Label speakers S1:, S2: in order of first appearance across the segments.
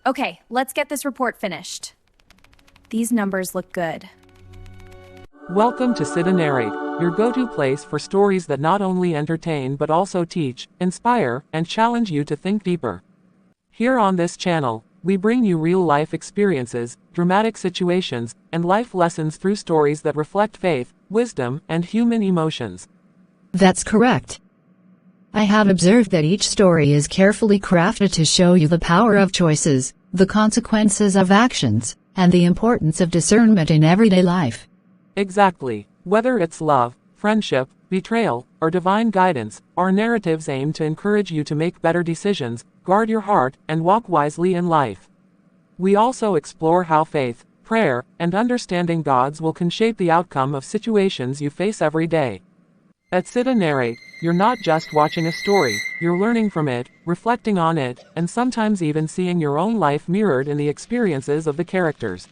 S1: Okay, let's get this report finished. These numbers look good.
S2: Welcome to Sit and Narrate, your go-to place for stories that not only entertain but also teach, inspire, and challenge you to think deeper. Here on this channel, we bring you real-life experiences, dramatic situations, and life lessons through stories that reflect faith, wisdom, and human emotions.
S3: That's correct. I have observed that each story is carefully crafted to show you the power of choices, the consequences of actions, and the importance of discernment in everyday life.
S2: Exactly. Whether it's love, friendship, betrayal, or divine guidance, our narratives aim to encourage you to make better decisions, guard your heart, and walk wisely in life. We also explore how faith, prayer, and understanding God's will can shape the outcome of situations you face every day. At Sit and Narrate, you're not just watching a story, you're learning from it, reflecting on it, and sometimes even seeing your own life mirrored in the experiences of the characters.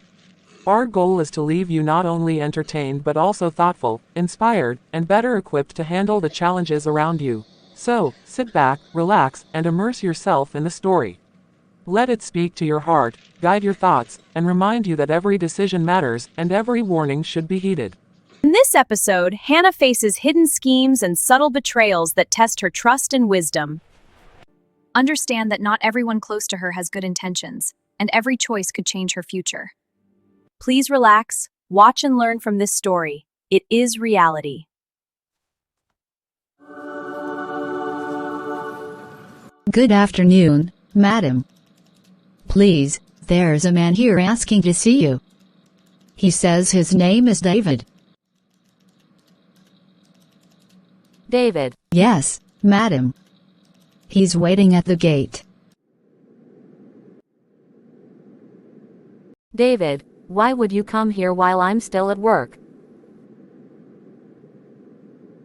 S2: Our goal is to leave you not only entertained but also thoughtful, inspired, and better equipped to handle the challenges around you. So, sit back, relax, and immerse yourself in the story. Let it speak to your heart, guide your thoughts, and remind you that every decision matters and every warning should be heeded.
S1: In this episode, Hannah faces hidden schemes and subtle betrayals that test her trust and wisdom. Understand that not everyone close to her has good intentions, and every choice could change her future. Please relax, watch and learn from this story. It is reality.
S3: Good afternoon, madam. Please, there's a man here asking to see you. He says his name is David.
S4: David.
S3: Yes, madam. He's waiting at the gate.
S4: David, why would you come here while I'm still at work?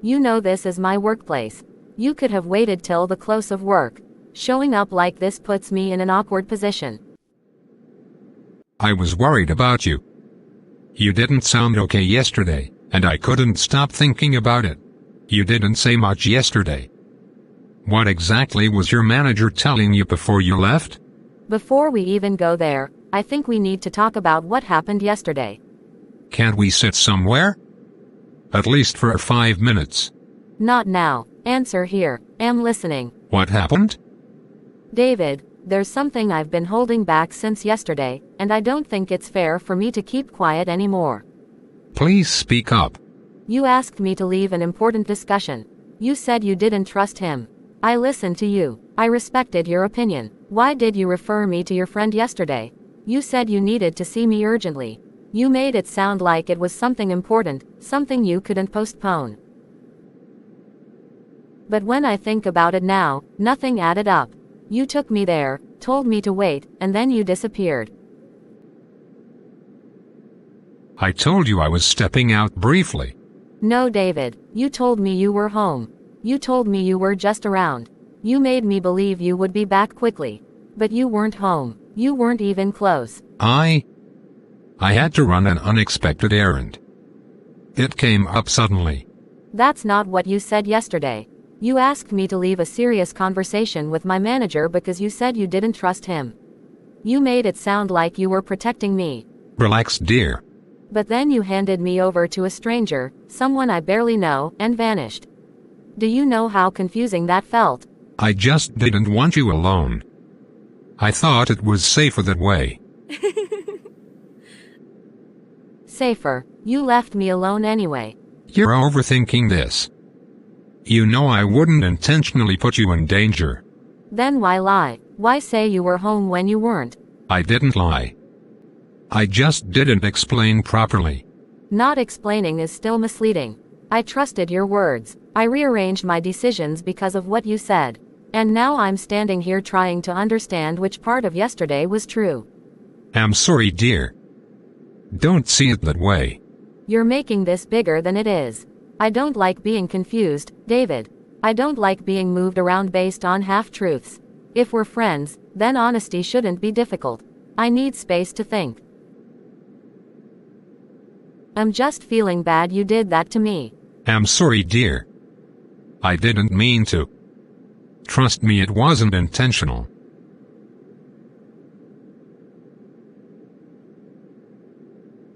S4: You know this is my workplace. You could have waited till the close of work. Showing up like this puts me in an awkward position.
S5: I was worried about you. You didn't sound okay yesterday, and I couldn't stop thinking about it. You didn't say much yesterday. What exactly was your manager telling you before you left?
S4: Before we even go there, I think we need to talk about what happened yesterday.
S5: Can't we sit somewhere? At least for 5 minutes.
S4: Not now. Answer here. Am listening.
S5: What happened?
S4: David, there's something I've been holding back since yesterday, and I don't think it's fair for me to keep quiet anymore.
S5: Please speak up.
S4: You asked me to leave an important discussion. You said you didn't trust him. I listened to you. I respected your opinion. Why did you refer me to your friend yesterday? You said you needed to see me urgently. You made it sound like it was something important, something you couldn't postpone. But when I think about it now, nothing added up. You took me there, told me to wait, and then you disappeared.
S5: I told you I was stepping out briefly.
S4: No, David, you told me you were home. You told me you were just around. You made me believe you would be back quickly. But you weren't home. You weren't even close.
S5: I had to run an unexpected errand. It came up suddenly.
S4: That's not what you said yesterday. You asked me to leave a serious conversation with my manager because you said you didn't trust him. You made it sound like you were protecting me.
S5: Relax, dear.
S4: But then you handed me over to a stranger, someone I barely know, and vanished. Do you know how confusing that felt?
S5: I just didn't want you alone. I thought it was safer that way.
S4: Safer. You left me alone anyway.
S5: You're overthinking this. You know I wouldn't intentionally put you in danger.
S4: Then why lie? Why say you were home when you weren't?
S5: I didn't lie. I just didn't explain properly.
S4: Not explaining is still misleading. I trusted your words. I rearranged my decisions because of what you said. And now I'm standing here trying to understand which part of yesterday was true.
S5: I'm sorry, dear. Don't see it that way.
S4: You're making this bigger than it is. I don't like being confused, David. I don't like being moved around based on half-truths. If we're friends, then honesty shouldn't be difficult. I need space to think. I'm just feeling bad you did that to me.
S5: I'm sorry, dear. I didn't mean to. Trust me, it wasn't intentional.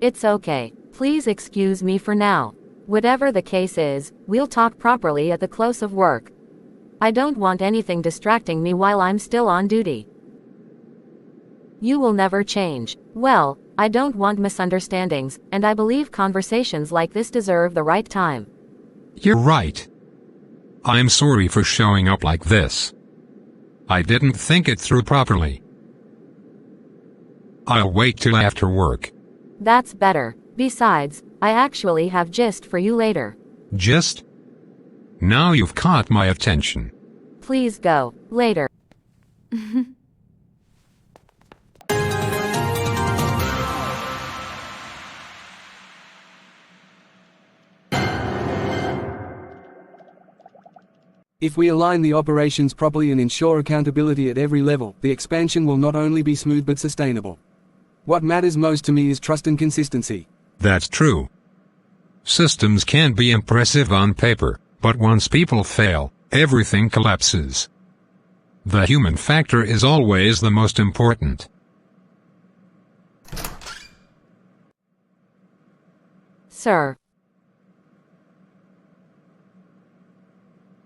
S4: It's okay. Please excuse me for now. Whatever the case is, we'll talk properly at the close of work. I don't want anything distracting me while I'm still on duty. You will never change. Well, I don't want misunderstandings, and I believe conversations like this deserve the right time.
S5: You're right. I'm sorry for showing up like this. I didn't think it through properly. I'll wait till after work.
S4: That's better. Besides, I actually have gist for you later.
S5: Just? Now you've caught my attention.
S4: Please go. Later.
S6: If we align the operations properly and ensure accountability at every level, the expansion will not only be smooth but sustainable. What matters most to me is trust and consistency.
S5: That's true. Systems can be impressive on paper, but once people fail, everything collapses. The human factor is always the most important.
S4: Sir.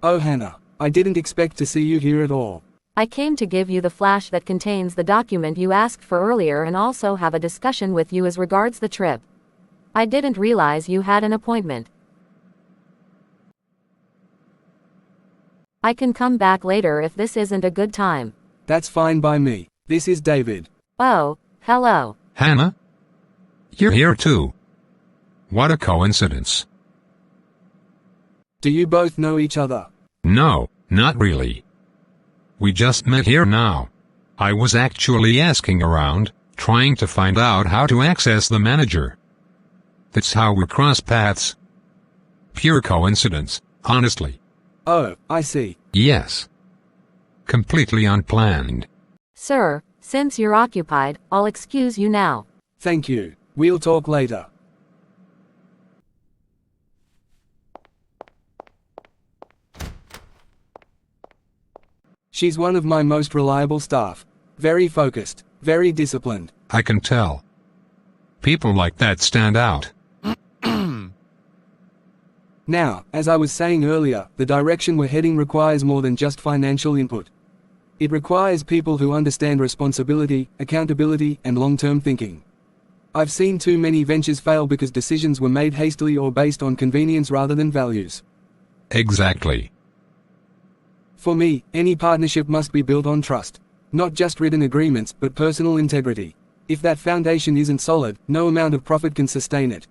S6: Oh Hannah, I didn't expect to see you here at all.
S4: I came to give you the flash that contains the document you asked for earlier and also have a discussion with you as regards the trip. I didn't realize you had an appointment. I can come back later if this isn't a good time.
S6: That's fine by me. This is David.
S4: Oh, hello.
S5: Hannah? You're here too. What a coincidence.
S6: Do you both know each other?
S5: No, not really. We just met here now. I was actually asking around, trying to find out how to access the manager. That's how we cross paths. Pure coincidence, honestly.
S6: Oh, I see.
S5: Yes. Completely unplanned.
S4: Sir, since you're occupied, I'll excuse you now.
S6: Thank you. We'll talk later. She's one of my most reliable staff. Very focused, very disciplined.
S5: I can tell. People like that stand out.
S6: Now, as I was saying earlier, the direction we're heading requires more than just financial input. It requires people who understand responsibility, accountability, and long-term thinking. I've seen too many ventures fail because decisions were made hastily or based on convenience rather than values.
S5: Exactly.
S6: For me, any partnership must be built on trust. Not just written agreements, but personal integrity. If that foundation isn't solid, no amount of profit can sustain it.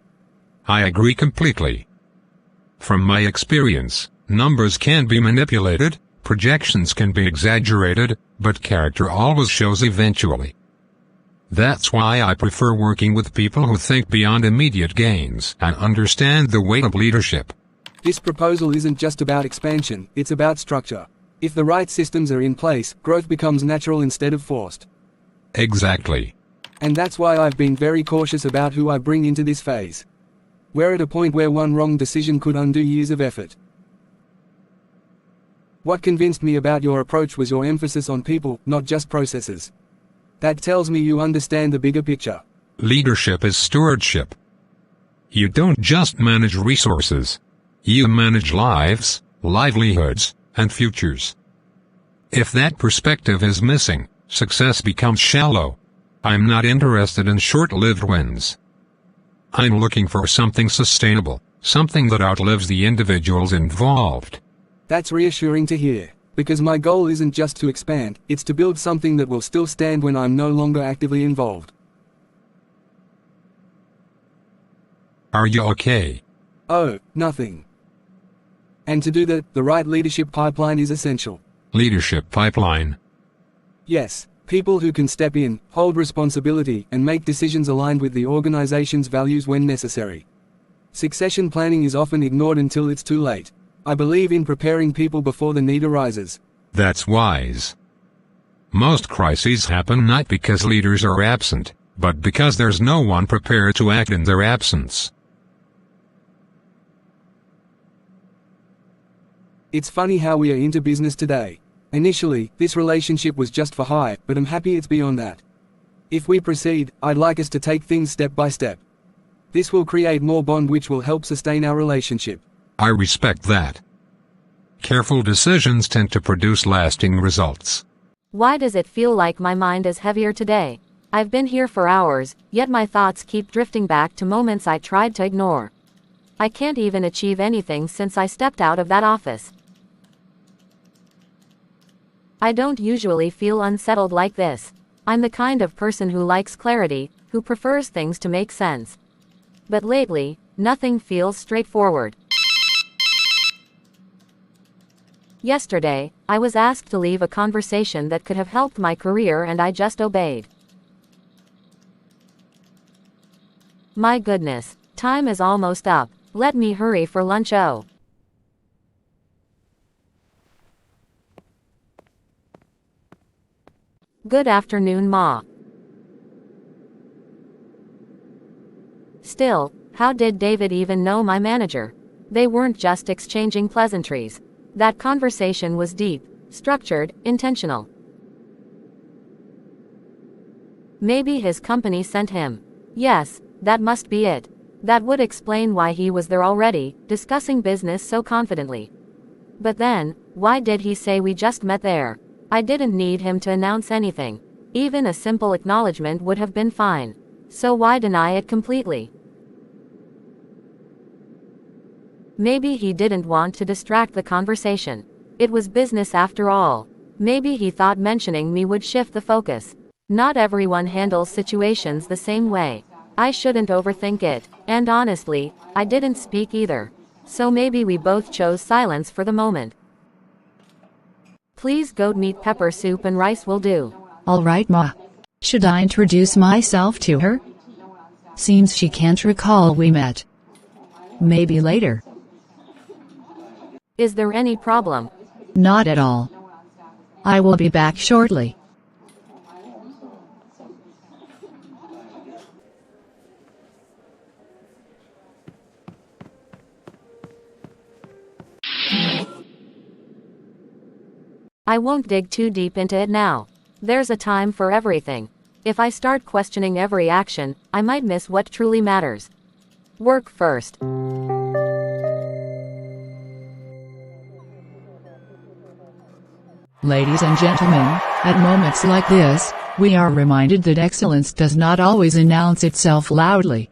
S5: I agree completely. From my experience, numbers can be manipulated, projections can be exaggerated, but character always shows eventually. That's why I prefer working with people who think beyond immediate gains and understand the weight of leadership.
S6: This proposal isn't just about expansion, it's about structure. If the right systems are in place, growth becomes natural instead of forced.
S5: Exactly.
S6: And that's why I've been very cautious about who I bring into this phase. We're at a point where one wrong decision could undo years of effort. What convinced me about your approach was your emphasis on people, not just processes. That tells me you understand the bigger picture.
S5: Leadership is stewardship. You don't just manage resources. You manage lives, livelihoods, and futures. If that perspective is missing, success becomes shallow. I'm not interested in short-lived wins. I'm looking for something sustainable, something that outlives the individuals involved.
S6: That's reassuring to hear, because my goal isn't just to expand, it's to build something that will still stand when I'm no longer actively involved.
S5: Are you okay?
S6: Oh, nothing. And to do that, the right leadership pipeline is essential.
S5: Leadership pipeline.
S6: Yes, people who can step in, hold responsibility, and make decisions aligned with the organization's values when necessary. Succession planning is often ignored until it's too late. I believe in preparing people before the need arises.
S5: That's wise. Most crises happen not because leaders are absent, but because there's no one prepared to act in their absence.
S6: It's funny how we are into business today. Initially, this relationship was just for hire, but I'm happy it's beyond that. If we proceed, I'd like us to take things step by step. This will create more bond, which will help sustain our relationship.
S5: I respect that. Careful decisions tend to produce lasting results.
S4: Why does it feel like my mind is heavier today? I've been here for hours, yet my thoughts keep drifting back to moments I tried to ignore. I can't even achieve anything since I stepped out of that office. I don't usually feel unsettled like this. I'm the kind of person who likes clarity, who prefers things to make sense. But lately, nothing feels straightforward. Yesterday, I was asked to leave a conversation that could have helped my career and I just obeyed. My goodness, time is almost up. Let me hurry for lunch. Oh. Good afternoon, Ma. Still, how did David even know my manager? They weren't just exchanging pleasantries. That conversation was deep, structured, intentional. Maybe his company sent him. Yes, that must be it. That would explain why he was there already, discussing business so confidently. But then, why did he say we just met there? I didn't need him to announce anything. Even a simple acknowledgement would have been fine. So why deny it completely? Maybe he didn't want to distract the conversation. It was business after all. Maybe he thought mentioning me would shift the focus. Not everyone handles situations the same way. I shouldn't overthink it, and honestly, I didn't speak either. So maybe we both chose silence for the moment. Please, goat meat, pepper soup and rice will do.
S3: All right, Ma. Should I introduce myself to her? Seems she can't recall we met. Maybe later.
S4: Is there any problem?
S3: Not at all. I will be back shortly.
S4: I won't dig too deep into it now. There's a time for everything. If I start questioning every action, I might miss what truly matters. Work first.
S3: Ladies and gentlemen, at moments like this, we are reminded that excellence does not always announce itself loudly.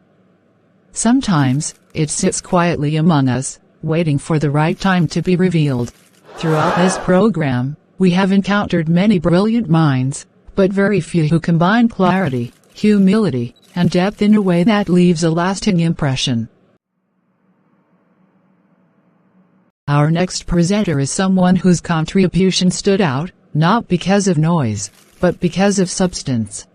S3: Sometimes, it sits quietly among us, waiting for the right time to be revealed. Throughout this program, we have encountered many brilliant minds, but very few who combine clarity, humility, and depth in a way that leaves a lasting impression. Our next presenter is someone whose contribution stood out, not because of noise, but because of substance.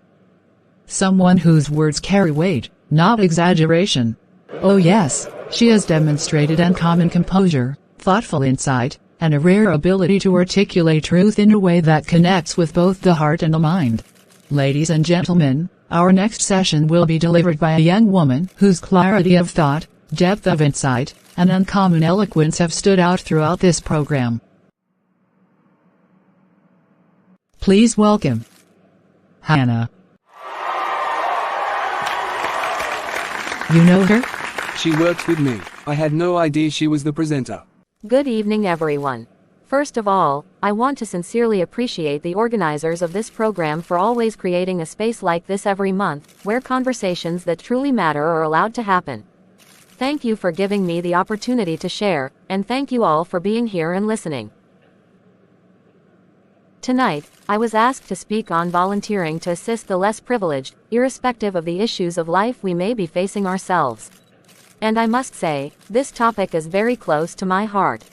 S3: Someone whose words carry weight, not exaggeration. Oh yes, she has demonstrated uncommon composure, thoughtful insight, and a rare ability to articulate truth in a way that connects with both the heart and the mind. Ladies and gentlemen, our next session will be delivered by a young woman whose clarity of thought, depth of insight, and uncommon eloquence have stood out throughout this program. Please welcome Hannah. You know her?
S6: She works with me. I had no idea she was the presenter.
S4: Good evening, everyone. First of all, I want to sincerely appreciate the organizers of this program for always creating a space like this every month, where conversations that truly matter are allowed to happen. Thank you for giving me the opportunity to share, and thank you all for being here and listening. Tonight, I was asked to speak on volunteering to assist the less privileged, irrespective of the issues of life we may be facing ourselves. And I must say, this topic is very close to my heart.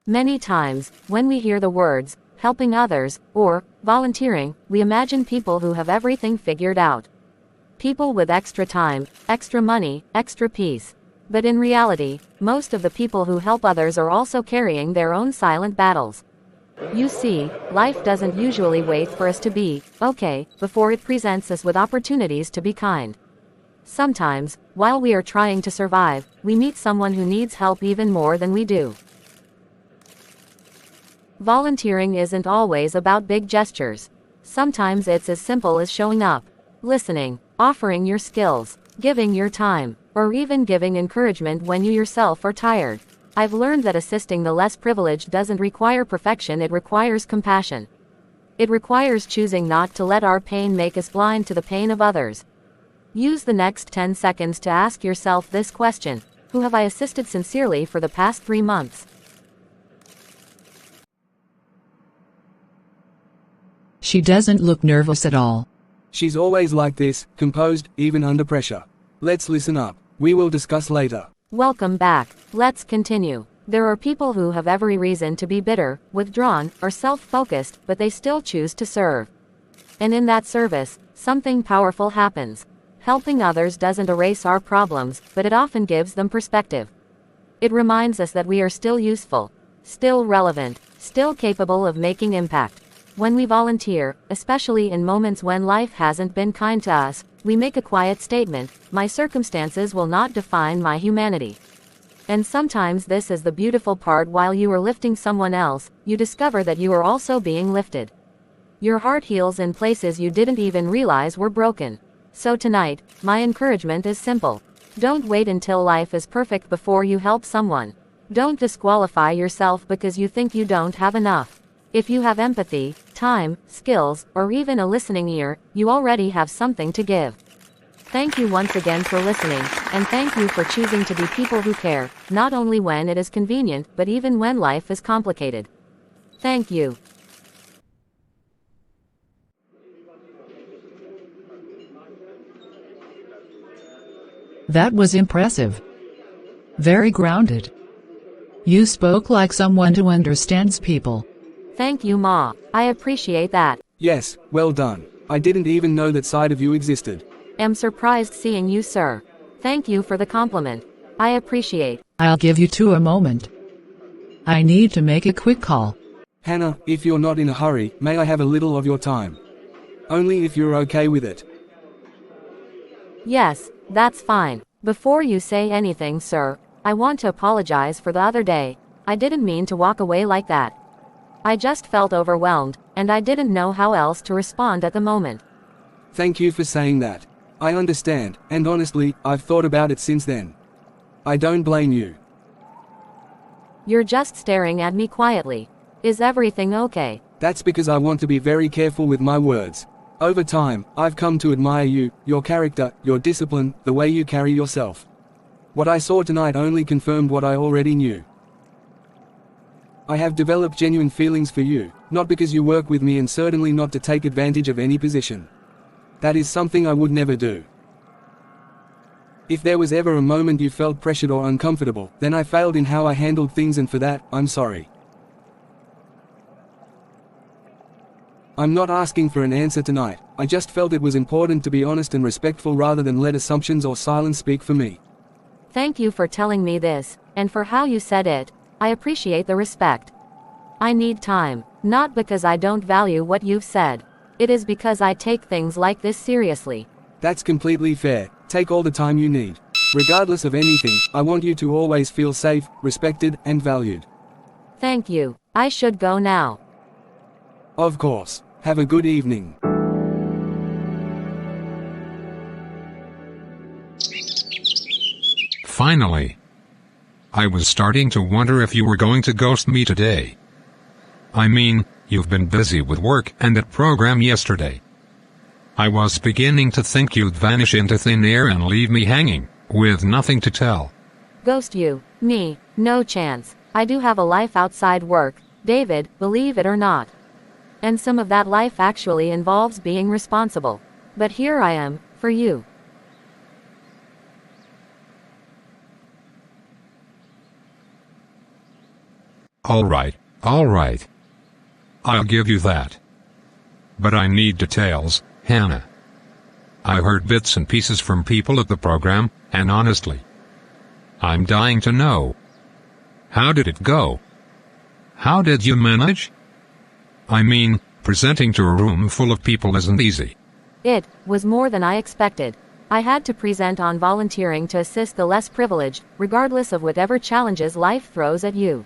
S4: Many times, when we hear the words, helping others, or volunteering, we imagine people who have everything figured out. People with extra time, extra money, extra peace. But in reality, most of the people who help others are also carrying their own silent battles. You see, life doesn't usually wait for us to be okay before it presents us with opportunities to be kind. Sometimes, while we are trying to survive, we meet someone who needs help even more than we do. Volunteering isn't always about big gestures. Sometimes it's as simple as showing up. listening, offering your skills, giving your time, or even giving encouragement when you yourself are tired. I've learned that assisting the less privileged doesn't require perfection, it requires compassion. It requires choosing not to let our pain make us blind to the pain of others. Use the next 10 seconds to ask yourself this question: who have I assisted sincerely for the past 3 months?
S3: She doesn't look nervous at all.
S6: She's always like this, composed, even under pressure. Let's listen up. We will discuss later.
S4: Welcome back. Let's continue. There are people who have every reason to be bitter, withdrawn, or self-focused, but they still choose to serve. And in that service, something powerful happens. Helping others doesn't erase our problems, but it often gives them perspective. It reminds us that we are still useful, still relevant, still capable of making impact. When we volunteer, especially in moments when life hasn't been kind to us, we make a quiet statement: my circumstances will not define my humanity. And sometimes this is the beautiful part: while you are lifting someone else, you discover that you are also being lifted. Your heart heals in places you didn't even realize were broken. So tonight, my encouragement is simple. Don't wait until life is perfect before you help someone. Don't disqualify yourself because you think you don't have enough. If you have empathy, time, skills, or even a listening ear, you already have something to give. Thank you once again for listening, and thank you for choosing to be people who care, not only when it is convenient, but even when life is complicated. Thank you.
S3: That was impressive. Very grounded. You spoke like someone who understands people.
S4: Thank you, Ma. I appreciate that.
S6: Yes, well done. I didn't even know that side of you existed.
S4: Am surprised seeing you, sir. Thank you for the compliment. I appreciate.
S3: I'll give you a moment. I need to make a quick call.
S6: Hannah, if you're not in a hurry, may I have a little of your time? Only if you're okay with it.
S4: Yes, that's fine. Before you say anything, sir, I want to apologize for the other day. I didn't mean to walk away like that. I just felt overwhelmed, and I didn't know how else to respond at the moment.
S6: Thank you for saying that. I understand, and honestly, I've thought about it since then. I don't blame you.
S4: You're just staring at me quietly. Is everything okay?
S6: That's because I want to be very careful with my words. Over time, I've come to admire you, your character, your discipline, the way you carry yourself. What I saw tonight only confirmed what I already knew. I have developed genuine feelings for you, not because you work with me and certainly not to take advantage of any position. That is something I would never do. If there was ever a moment you felt pressured or uncomfortable, then I failed in how I handled things, and for that, I'm sorry. I'm not asking for an answer tonight. I just felt it was important to be honest and respectful rather than let assumptions or silence speak for me.
S4: Thank you for telling me this, and for how you said it. I appreciate the respect. I need time, not because I don't value what you've said. It is because I take things like this seriously.
S6: That's completely fair. Take all the time you need. Regardless of anything, I want you to always feel safe, respected, and valued.
S4: Thank you. I should go now.
S6: Of course. Have a good evening.
S5: Finally. I was starting to wonder if you were going to ghost me today. I mean, you've been busy with work and that program yesterday. I was beginning to think you'd vanish into thin air and leave me hanging, with nothing to tell.
S4: Ghost you? Me? No chance. I do have a life outside work, David, believe it or not. And some of that life actually involves being responsible. But here I am, for you.
S5: All right. I'll give you that. But I need details, Hannah. I heard bits and pieces from people at the program, and honestly, I'm dying to know. How did it go? How did you manage? I mean, presenting to a room full of people isn't easy.
S4: It was more than I expected. I had to present on volunteering to assist the less privileged, regardless of whatever challenges life throws at you.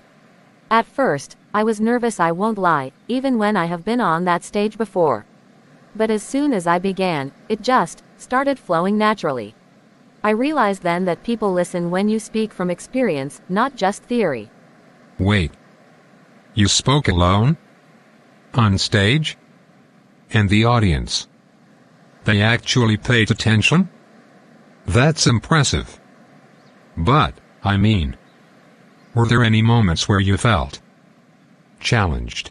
S4: At first, I was nervous, I won't lie, even when I have been on that stage before. But as soon as I began, it just started flowing naturally. I realized then that people listen when you speak from experience, not just theory.
S5: Wait. You spoke alone? On stage? And the audience? They actually paid attention? That's impressive. But, I mean, were there any moments where you felt challenged?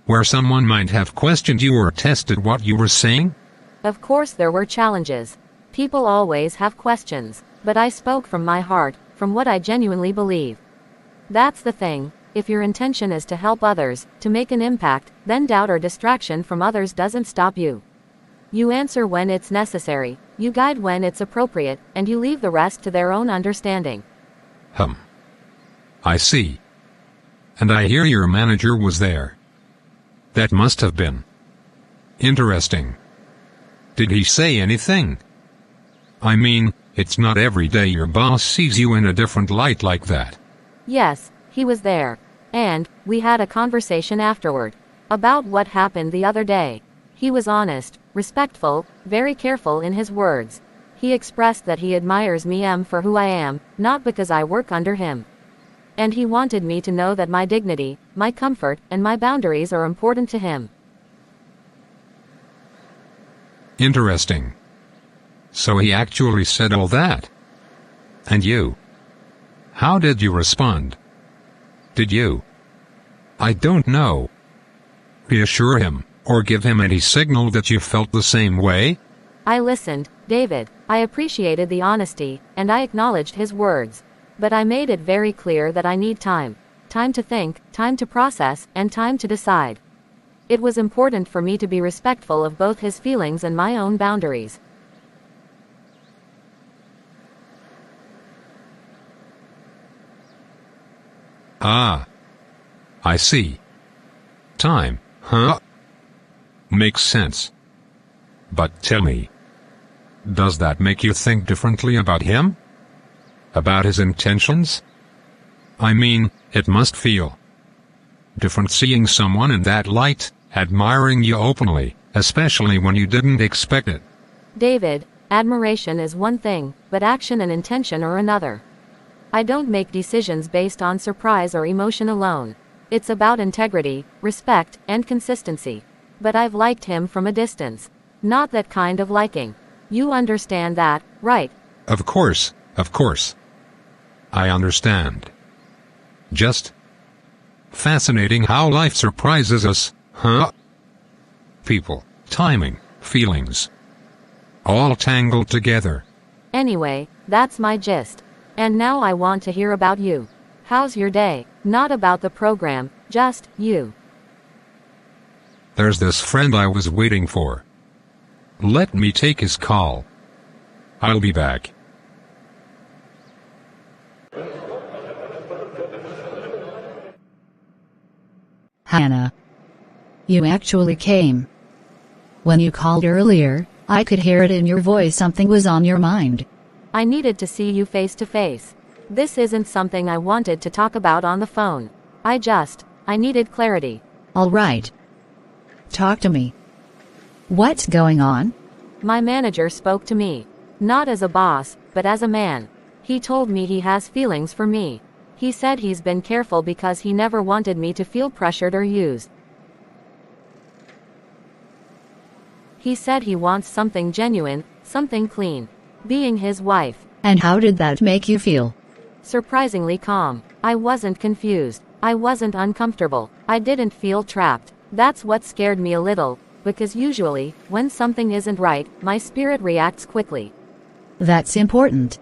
S5: Where someone might have questioned you or tested what you were saying?
S4: Of course there were challenges. People always have questions, but I spoke from my heart, from what I genuinely believe. That's the thing, if your intention is to help others, to make an impact, then doubt or distraction from others doesn't stop you. You answer when it's necessary, you guide when it's appropriate, and you leave the rest to their own understanding.
S5: I see. And I hear your manager was there. That must have been interesting. Did he say anything? I mean, it's not every day your boss sees you in a different light like that.
S4: Yes, he was there. And we had a conversation afterward about what happened the other day. He was honest, respectful, very careful in his words. He expressed that he admires me for who I am, not because I work under him. And he wanted me to know that my dignity, my comfort, and my boundaries are important to him.
S5: Interesting. So he actually said all that? And you? How did you respond? Did you, I don't know, reassure him, or give him any signal that you felt the same way?
S4: I listened, David. I appreciated the honesty, and I acknowledged his words. But I made it very clear that I need time. Time to think, time to process, and time to decide. It was important for me to be respectful of both his feelings and my own boundaries.
S5: Ah. I see. Time, huh? Makes sense. But tell me, does that make you think differently about him? About his intentions? I mean, it must feel different seeing someone in that light, admiring you openly, especially when you didn't expect it.
S4: David, admiration is one thing, but action and intention are another. I don't make decisions based on surprise or emotion alone. It's about integrity, respect, and consistency. But I've liked him from a distance. Not that kind of liking. You understand that, right?
S5: Of course, of course. I understand. Just fascinating how life surprises us, huh? People, timing, feelings. All tangled together.
S4: Anyway, that's my gist. And now I want to hear about you. How's your day? Not about the program, just you.
S5: There's this friend I was waiting for. Let me take his call. I'll be back.
S3: Hannah. You actually came. When you called earlier, I could hear it in your voice something was on your mind.
S4: I needed to see you face to face. This isn't something I wanted to talk about on the phone. I needed clarity.
S3: All right. Talk to me. What's going on?
S4: My manager spoke to me. Not as a boss, but as a man. He told me he has feelings for me. He said he's been careful because he never wanted me to feel pressured or used. He said he wants something genuine, something clean. Being his wife.
S3: And how did that make you feel?
S4: Surprisingly calm. I wasn't confused. I wasn't uncomfortable. I didn't feel trapped. That's what scared me a little, because usually, when something isn't right, my spirit reacts quickly.
S3: That's important.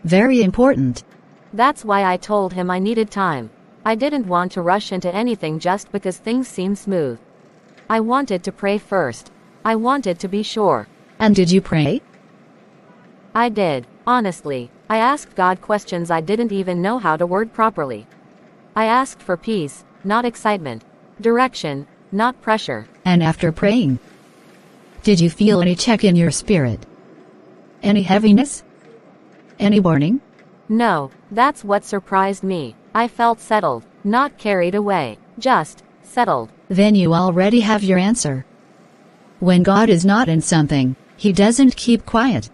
S3: Very important.
S4: That's why I told him I needed time. I didn't want to rush into anything just because things seemed smooth. I wanted to pray first. I wanted to be sure.
S3: And did you pray?
S4: I did, honestly. I asked God questions I didn't even know how to word properly. I asked for peace, not excitement. Direction, not pressure.
S3: And after praying, did you feel any check in your spirit? Any heaviness? Any warning?
S4: No, that's what surprised me. I felt settled, not carried away, just settled.
S3: Then you already have your answer. When God is not in something, He doesn't keep quiet.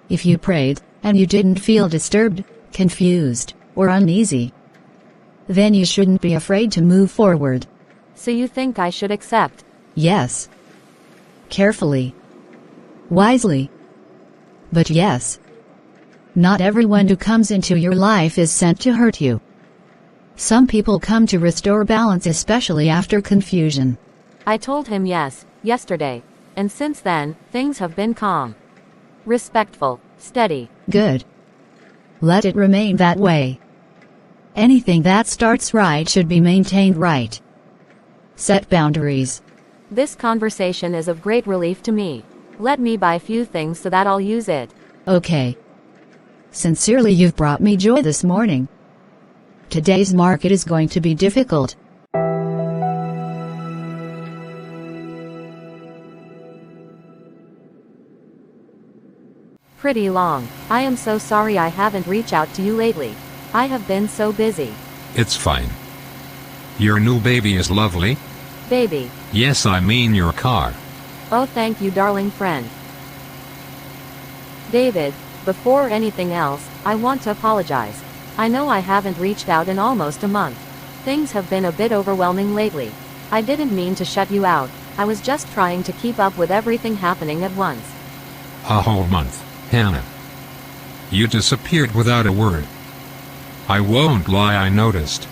S3: If you prayed, and you didn't feel disturbed, confused, or uneasy, then you shouldn't be afraid to move forward.
S4: So you think I should accept?
S3: Yes. Carefully. Wisely. But yes. Not everyone who comes into your life is sent to hurt you. Some people come to restore balance, especially after confusion.
S4: I told him yes, yesterday. And since then, things have been calm. Respectful, steady.
S3: Good. Let it remain that way. Anything that starts right should be maintained right. Set boundaries.
S4: This conversation is of great relief to me. Let me buy a few things so that I'll use it.
S3: Okay. Sincerely, you've brought me joy this morning. Today's market is going to be difficult.
S4: Pretty long. I am so sorry I haven't reached out to you lately. I have been so busy.
S5: It's fine. Your new baby is lovely.
S4: Baby.
S5: Yes, I mean your car.
S4: Oh, thank you, darling friend. David, before anything else, I want to apologize. I know I haven't reached out in almost a month. Things have been a bit overwhelming lately. I didn't mean to shut you out. I was just trying to keep up with everything happening at once.
S5: A whole month, Hannah. You disappeared without a word. I won't lie, I noticed.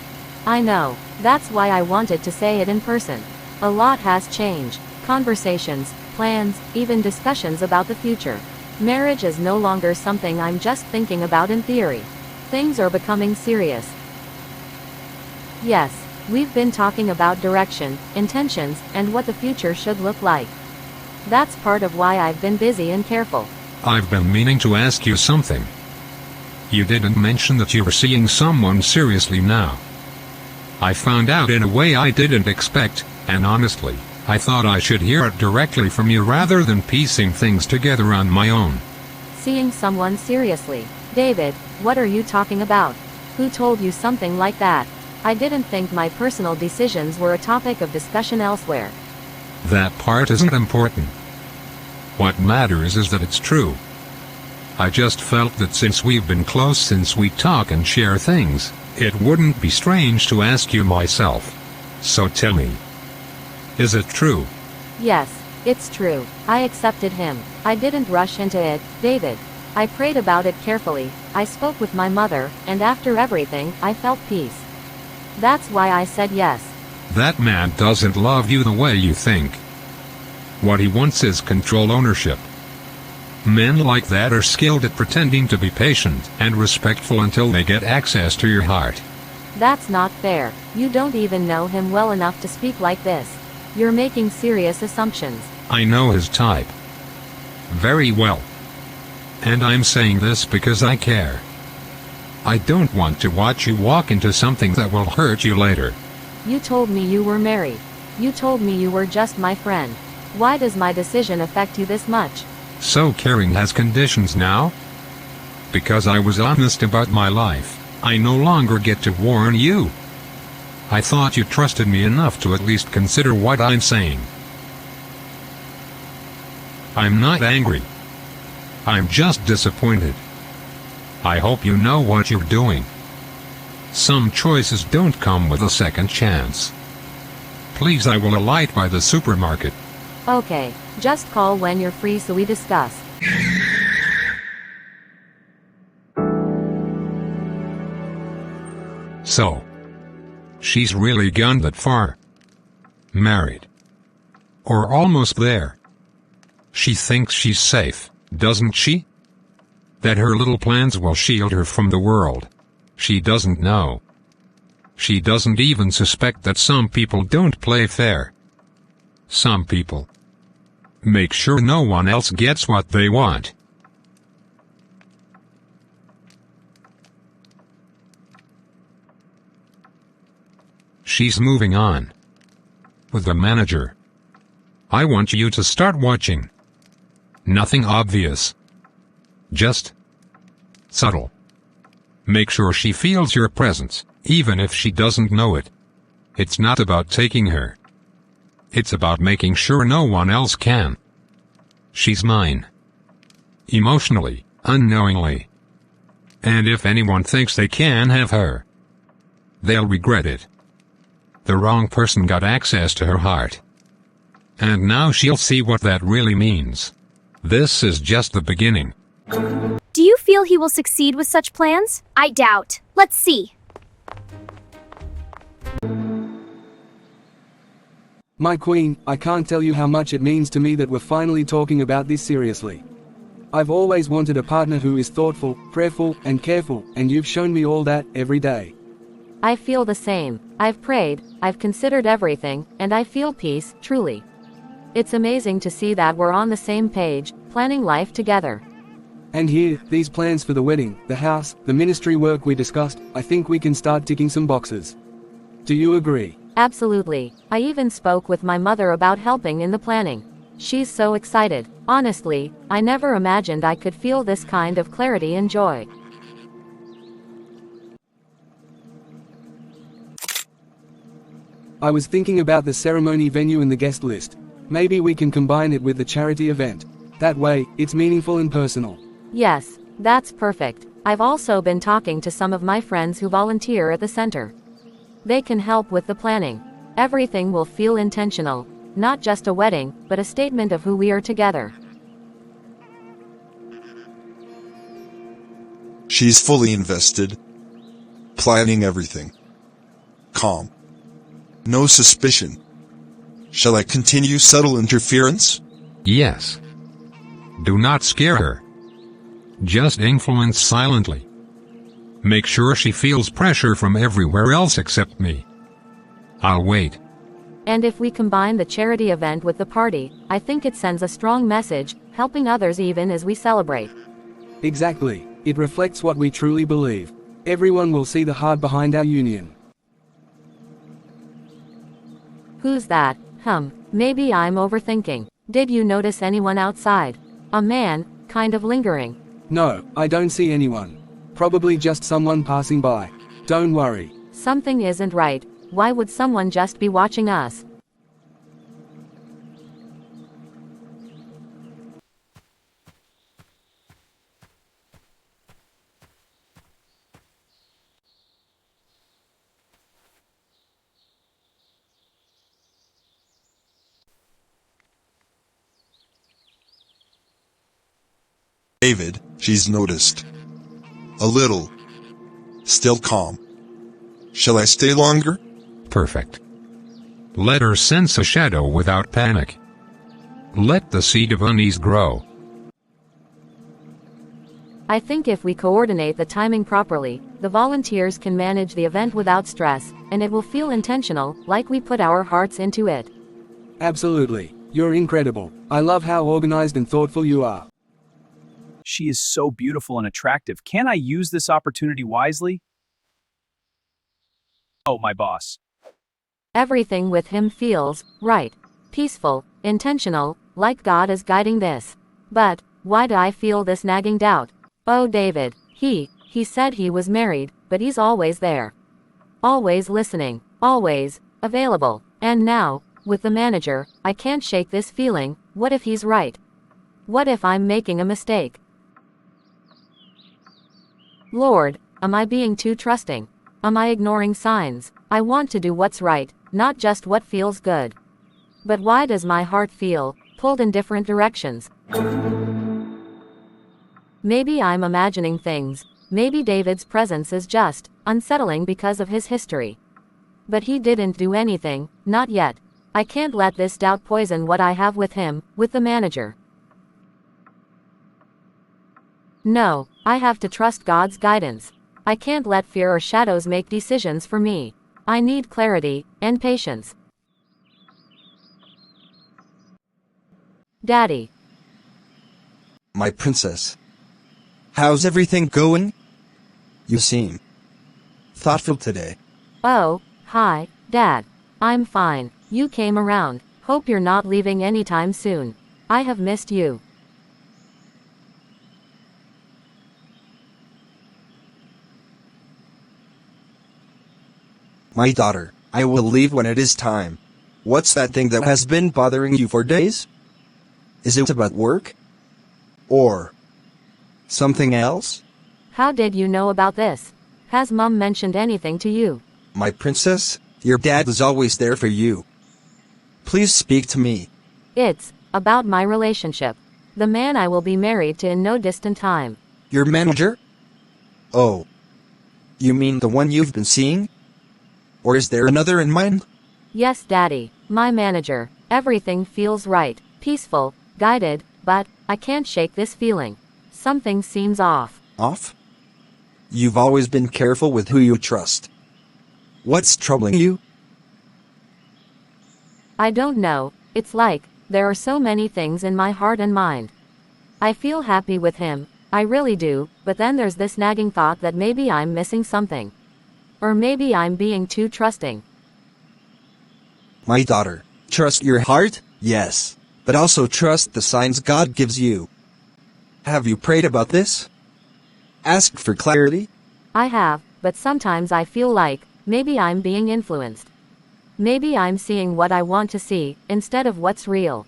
S4: I know. That's why I wanted to say it in person. A lot has changed. Conversations, plans, even discussions about the future. Marriage is no longer something I'm just thinking about in theory. Things are becoming serious. Yes, we've been talking about direction, intentions, and what the future should look like. That's part of why I've been busy and careful.
S5: I've been meaning to ask you something. You didn't mention that you were seeing someone seriously now. I found out in a way I didn't expect, and honestly, I thought I should hear it directly from you rather than piecing things together on my own.
S4: Seeing someone seriously? David, what are you talking about? Who told you something like that? I didn't think my personal decisions were a topic of discussion elsewhere.
S5: That part isn't important. What matters is that it's true. I just felt that since we've been close since we talk and share things, it wouldn't be strange to ask you myself. So tell me. Is it true?
S4: Yes, it's true. I accepted him. I didn't rush into it, David. I prayed about it carefully, I spoke with my mother, and after everything, I felt peace. That's why I said yes.
S5: That man doesn't love you the way you think. What he wants is control, ownership. Men like that are skilled at pretending to be patient and respectful until they get access to your heart.
S4: That's not fair. You don't even know him well enough to speak like this. You're making serious assumptions.
S5: I know his type. Very well. And I'm saying this because I care. I don't want to watch you walk into something that will hurt you later.
S4: You told me you were married. You told me you were just my friend. Why does my decision affect you this much?
S5: So caring has conditions now? Because I was honest about my life, I no longer get to warn you. I thought you trusted me enough to at least consider what I'm saying. I'm not angry. I'm just disappointed. I hope you know what you're doing. Some choices don't come with a second chance. Please, I will alight by the supermarket.
S4: Okay, just call when you're free so we discuss.
S5: So, she's really gone that far. Married. Or almost there. She thinks she's safe, doesn't she? That her little plans will shield her from the world. She doesn't know. She doesn't even suspect that some people don't play fair. Some people make sure no one else gets what they want. She's moving on. With the manager. I want you to start watching. Nothing obvious. Just subtle. Make sure she feels your presence, even if she doesn't know it. It's not about taking her. It's about making sure no one else can. She's mine. Emotionally, unknowingly. And if anyone thinks they can have her, they'll regret it. The wrong person got access to her heart. And now she'll see what that really means. This is just the beginning.
S1: Do you feel he will succeed with such plans? I doubt. Let's see.
S6: My queen, I can't tell you how much it means to me that we're finally talking about this seriously. I've always wanted a partner who is thoughtful, prayerful, and careful, and you've shown me all that every day.
S4: I feel the same. I've prayed, I've considered everything, and I feel peace, truly. It's amazing to see that we're on the same page, planning life together.
S6: And here, these plans for the wedding, the house, the ministry work we discussed, I think we can start ticking some boxes. Do you agree?
S4: Absolutely. I even spoke with my mother about helping in the planning. She's so excited. Honestly, I never imagined I could feel this kind of clarity and joy.
S6: I was thinking about the ceremony venue and the guest list. Maybe we can combine it with the charity event. That way, it's meaningful and personal.
S4: Yes, that's perfect. I've also been talking to some of my friends who volunteer at the center. They can help with the planning. Everything will feel intentional, not just a wedding, but a statement of who we are together.
S7: She's fully invested. Planning everything. Calm. No suspicion. Shall I continue subtle interference?
S5: Yes. Do not scare her. Just influence silently. Make sure she feels pressure from everywhere else except me. I'll wait.
S4: And if we combine the charity event with the party, I think it sends a strong message, helping others even as we celebrate.
S6: Exactly. It reflects what we truly believe. Everyone will see the heart behind our union.
S4: Who's that? Maybe I'm overthinking. Did you notice anyone outside? A man, kind of lingering.
S6: No, I don't see anyone. Probably just someone passing by. Don't worry.
S4: Something isn't right. Why would someone just be watching us?
S7: David, she's noticed. A little. Still calm. Shall I stay longer?
S5: Perfect. Let her sense a shadow without panic. Let the seed of unease grow.
S4: I think if we coordinate the timing properly, the volunteers can manage the event without stress, and it will feel intentional, like we put our hearts into it.
S6: Absolutely. You're incredible. I love how organized and thoughtful you are.
S8: She is so beautiful and attractive. Can I use this opportunity wisely? Oh, my boss.
S4: Everything with him feels right, peaceful, intentional, like God is guiding this. But why do I feel this nagging doubt? Oh, David, he said he was married, but he's always there. Always listening, always available. And now, with the manager, I can't shake this feeling. What if he's right? What if I'm making a mistake? Lord, am I being too trusting? Am I ignoring signs? I want to do what's right, not just what feels good. But why does my heart feel pulled in different directions? Maybe I'm imagining things. Maybe David's presence is just unsettling because of his history. But he didn't do anything, not yet. I can't let this doubt poison what I have with him, with the manager. No, I have to trust God's guidance. I can't let fear or shadows make decisions for me. I need clarity and patience. Daddy.
S9: My princess. How's everything going? You seem thoughtful today.
S4: Oh, hi, Dad. I'm fine. You came around. Hope you're not leaving anytime soon. I have missed you.
S9: My daughter, I will leave when it is time. What's that thing that has been bothering you for days? Is it about work? Or something else?
S4: How did you know about this? Has Mom mentioned anything to you?
S9: My princess, your dad is always there for you. Please speak to me.
S4: It's about my relationship. The man I will be married to in no distant time.
S9: Your manager? Oh. You mean the one you've been seeing? Or is there another in mind?
S4: Yes, Daddy, my manager. Everything feels right, peaceful, guided, but I can't shake this feeling. Something seems off.
S9: Off? You've always been careful with who you trust. What's troubling you?
S4: I don't know. It's like there are so many things in my heart and mind. I feel happy with him, I really do, but then there's this nagging thought that maybe I'm missing something. Or maybe I'm being too trusting.
S9: My daughter, trust your heart, yes, but also trust the signs God gives you. Have you prayed about this? Asked for clarity?
S4: I have, but sometimes I feel like maybe I'm being influenced. Maybe I'm seeing what I want to see, instead of what's real.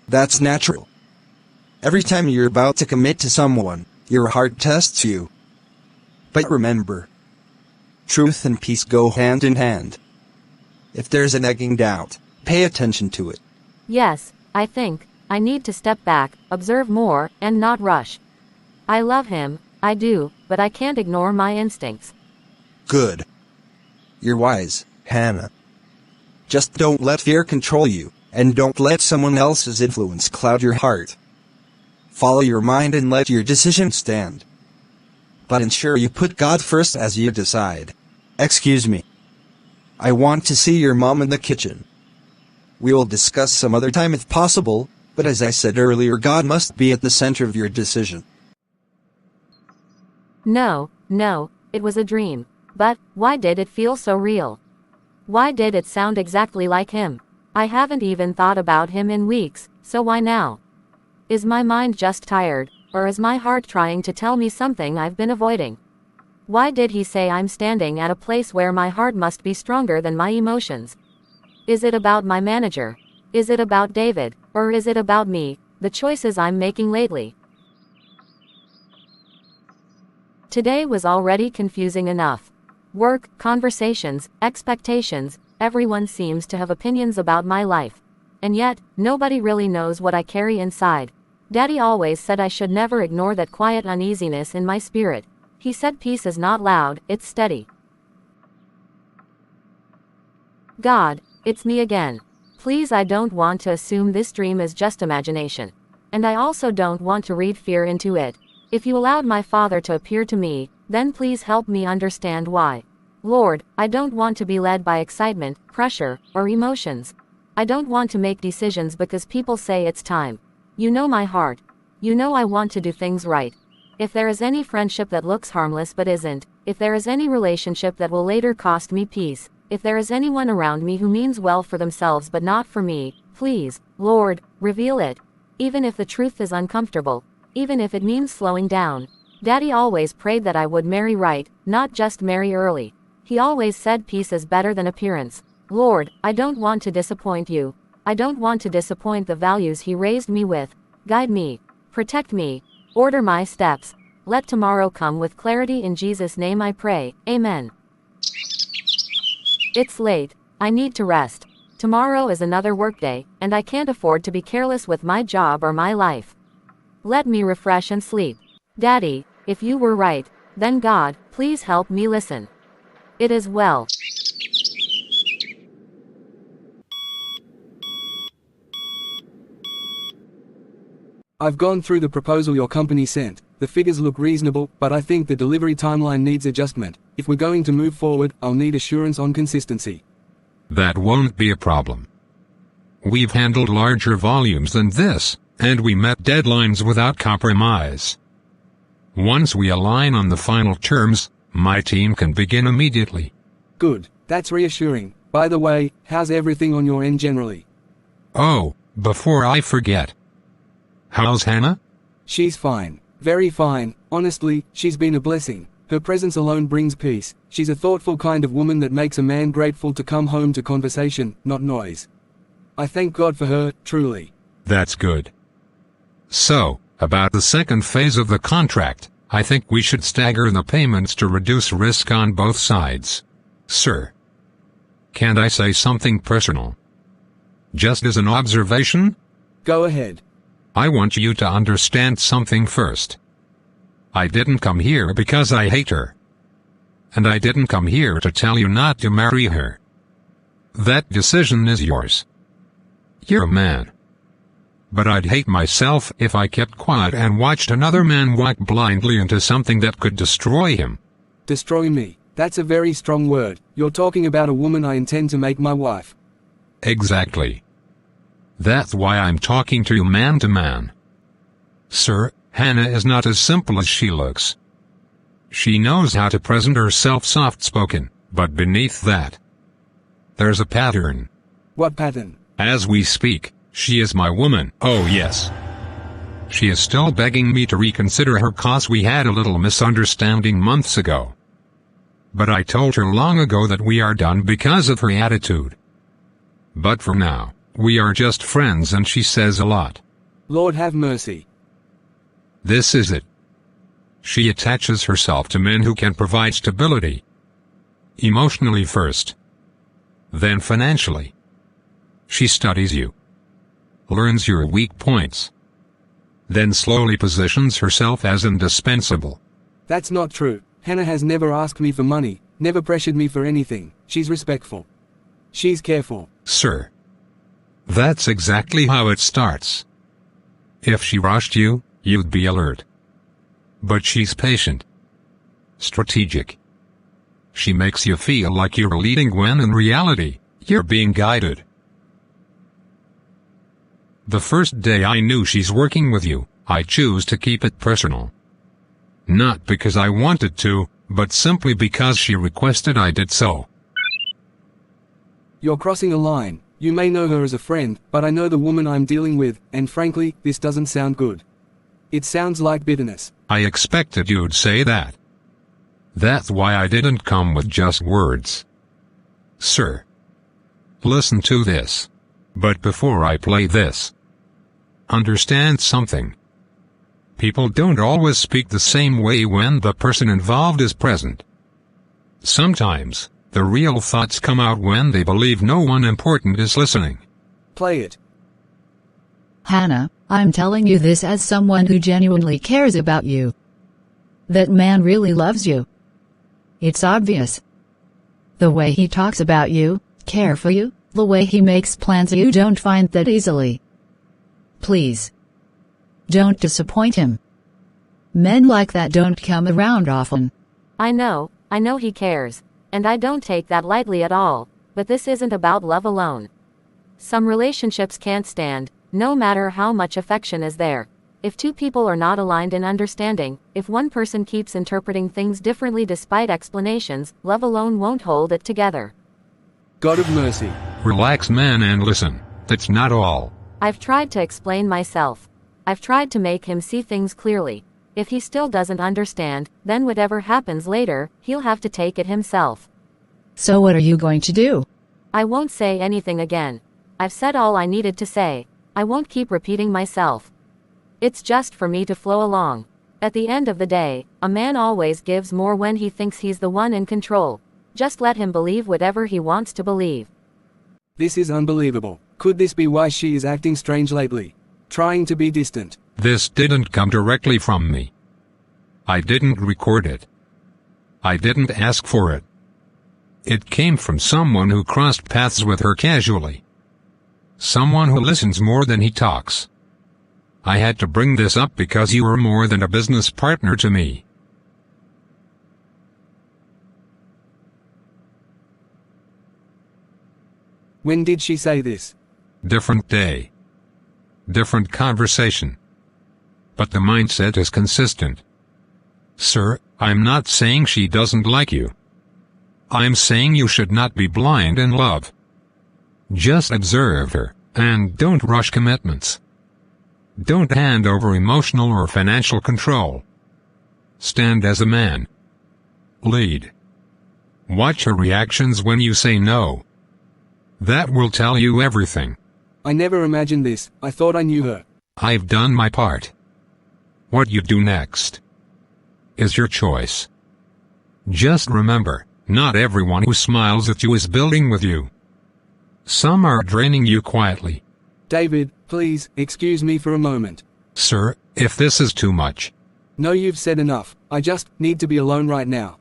S9: That's natural. Every time you're about to commit to someone, your heart tests you. But remember, truth and peace go hand in hand. If there's a nagging doubt, pay attention to it.
S4: Yes, I think I need to step back, observe more, and not rush. I love him, I do, but I can't ignore my instincts.
S9: Good. You're wise, Hannah. Just don't let fear control you, and don't let someone else's influence cloud your heart. Follow your mind and let your decision stand. But ensure you put God first as you decide. Excuse me. I want to see your mom in the kitchen. We will discuss some other time if possible, but as I said earlier, God must be at the center of your decision.
S4: No, it was a dream. But why did it feel so real? Why did it sound exactly like him? I haven't even thought about him in weeks, so why now? Is my mind just tired, or is my heart trying to tell me something I've been avoiding? Why did he say I'm standing at a place where my heart must be stronger than my emotions? Is it about my manager? Is it about David, or is it about me, the choices I'm making lately? Today was already confusing enough. Work, conversations, expectations, everyone seems to have opinions about my life. And yet, nobody really knows what I carry inside. Daddy always said I should never ignore that quiet uneasiness in my spirit. He said peace is not loud, it's steady. God, it's me again. Please, I don't want to assume this dream is just imagination. And I also don't want to read fear into it. If you allowed my father to appear to me, then please help me understand why. Lord, I don't want to be led by excitement, pressure, or emotions. I don't want to make decisions because people say it's time. You know my heart. You know I want to do things right. If there is any friendship that looks harmless but isn't, if there is any relationship that will later cost me peace, if there is anyone around me who means well for themselves but not for me, please, Lord, reveal it. Even if the truth is uncomfortable. Even if it means slowing down. Daddy always prayed that I would marry right, not just marry early. He always said peace is better than appearance. Lord, I don't want to disappoint you. I don't want to disappoint the values he raised me with. Guide me. Protect me. Order my steps. Let tomorrow come with clarity. In Jesus' name I pray. Amen. It's late. I need to rest. Tomorrow is another workday, and I can't afford to be careless with my job or my life. Let me refresh and sleep. Daddy, if you were right, then God, please help me listen. It is well.
S6: I've gone through the proposal your company sent. The figures look reasonable, but I think the delivery timeline needs adjustment. If we're going to move forward, I'll need assurance on consistency.
S5: That won't be a problem. We've handled larger volumes than this, and we met deadlines without compromise. Once we align on the final terms, my team can begin immediately.
S6: Good, that's reassuring. By the way, how's everything on your end generally?
S5: Oh, before I forget. How's Hannah?
S6: She's fine. Very fine. Honestly, she's been a blessing. Her presence alone brings peace. She's a thoughtful kind of woman that makes a man grateful to come home to conversation, not noise. I thank God for her, truly.
S5: That's good. So, about the second phase of the contract, I think we should stagger the payments to reduce risk on both sides. Sir. Can't I say something personal? Just as an observation?
S6: Go ahead.
S5: I want you to understand something first. I didn't come here because I hate her. And I didn't come here to tell you not to marry her. That decision is yours. You're a man. But I'd hate myself if I kept quiet and watched another man walk blindly into something that could destroy him.
S6: Destroy me. That's a very strong word. You're talking about a woman I intend to make my wife.
S5: Exactly. That's why I'm talking to you man to man. Sir, Hannah is not as simple as she looks. She knows how to present herself soft-spoken, but beneath that, there's a pattern.
S6: What pattern?
S5: As we speak, she is my woman. Oh yes. She is still begging me to reconsider her cause we had a little misunderstanding months ago. But I told her long ago that we are done because of her attitude. But for now, we are just friends and she says a lot.
S6: Lord have mercy.
S5: This is it. She attaches herself to men who can provide stability. Emotionally first. Then financially. She studies you. Learns your weak points. Then slowly positions herself as indispensable.
S6: That's not true. Hannah has never asked me for money, never pressured me for anything. She's respectful. She's careful.
S5: Sir. That's exactly how it starts. If she rushed you, you'd be alert. But she's patient. Strategic. She makes you feel like you're leading when in reality, you're being guided. The first day I knew she's working with you, I choose to keep it personal. Not because I wanted to, but simply because she requested I did so.
S6: You're crossing a line. You may know her as a friend, but I know the woman I'm dealing with, and frankly, this doesn't sound good. It sounds like bitterness.
S5: I expected you'd say that. That's why I didn't come with just words. Sir. Listen to this. But before I play this, understand something. People don't always speak the same way when the person involved is present. Sometimes, the real thoughts come out when they believe no one important is listening.
S6: Play it.
S3: Hannah, I'm telling you this as someone who genuinely cares about you. That man really loves you. It's obvious. The way he talks about you, care for you, the way he makes plans, you don't find that easily. Please. Don't disappoint him. Men like that don't come around often.
S4: I know he cares. And I don't take that lightly at all, but this isn't about love alone. Some relationships can't stand, no matter how much affection is there. If two people are not aligned in understanding, if one person keeps interpreting things differently despite explanations, love alone won't hold it together.
S6: God of mercy.
S5: Relax man and listen, that's not all.
S4: I've tried to explain myself. I've tried to make him see things clearly. If he still doesn't understand, then whatever happens later, he'll have to take it himself.
S3: So what are you going to do?
S4: I won't say anything again. I've said all I needed to say. I won't keep repeating myself. It's just for me to flow along. At the end of the day, a man always gives more when he thinks he's the one in control. Just let him believe whatever he wants to believe.
S6: This is unbelievable. Could this be why she is acting strange lately? Trying to be distant.
S5: This didn't come directly from me. I didn't record it. I didn't ask for it. It came from someone who crossed paths with her casually. Someone who listens more than he talks. I had to bring this up because you were more than a business partner to me.
S6: When did she say this?
S5: Different day. Different conversation. But the mindset is consistent. Sir, I'm not saying she doesn't like you. I'm saying you should not be blind in love. Just observe her, and don't rush commitments. Don't hand over emotional or financial control. Stand as a man. Lead. Watch her reactions when you say no. That will tell you everything.
S6: I never imagined this. I thought I knew her.
S5: I've done my part. What you do next is your choice. Just remember, not everyone who smiles at you is building with you. Some are draining you quietly.
S6: David, please, excuse me for a moment.
S5: Sir, if this is too much.
S6: No, you've said enough. I just need to be alone right now.